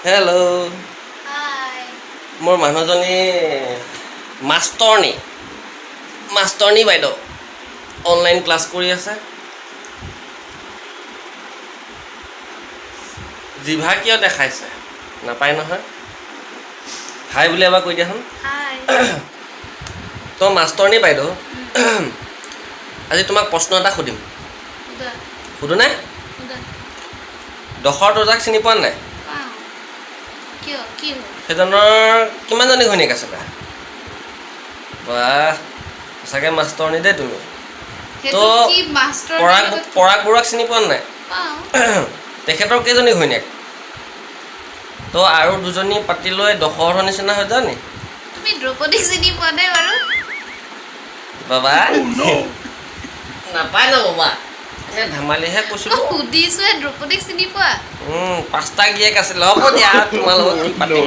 Hello'. হাই। মোৰ মানুহজনী মাষ্টৰনী বাইদেউ অনলাইন ক্লাছ কৰি আছে। জিভা কিয় দেখাইছে নাপায় নহয়। হাই বুলি এবাৰ কৈ দিয়াচোন। হাই। তই মাষ্টৰনী বাইদেউ আজি তোমাক প্ৰশ্ন এটা সুধিম। সুধোনে? দশৰ দৰ্জাক চিনি পোৱা নাই? কিয় কি হ'ল? সেইজনৰ কিমানজনী ঘৈণীয়েক আছিলে? বাহ সঁচাকৈ মাষ্টৰনী দেই তুমি। তো পৰাগ বৰুৱাক চিনি পোৱা নাই? তেখেতৰ কেইজনী ঘৈণীয়েক? তো আৰু দুজনী পাতি লৈ দশৰথৰ নিচিনা হৈ যায় নি? তুমি দ্ৰৌপদীক চিনি পোৱা নাই বাৰু? বাবা নাপায় ন বাবা, এনে ধেমালিহে কৈছিলোঁ। সুধিছোৱে দ্ৰৌপদীক চিনি পোৱা? 5টা গিয়েক আছিলে। হ'ব দিয়া তোমাৰ লগত কি পাতিম।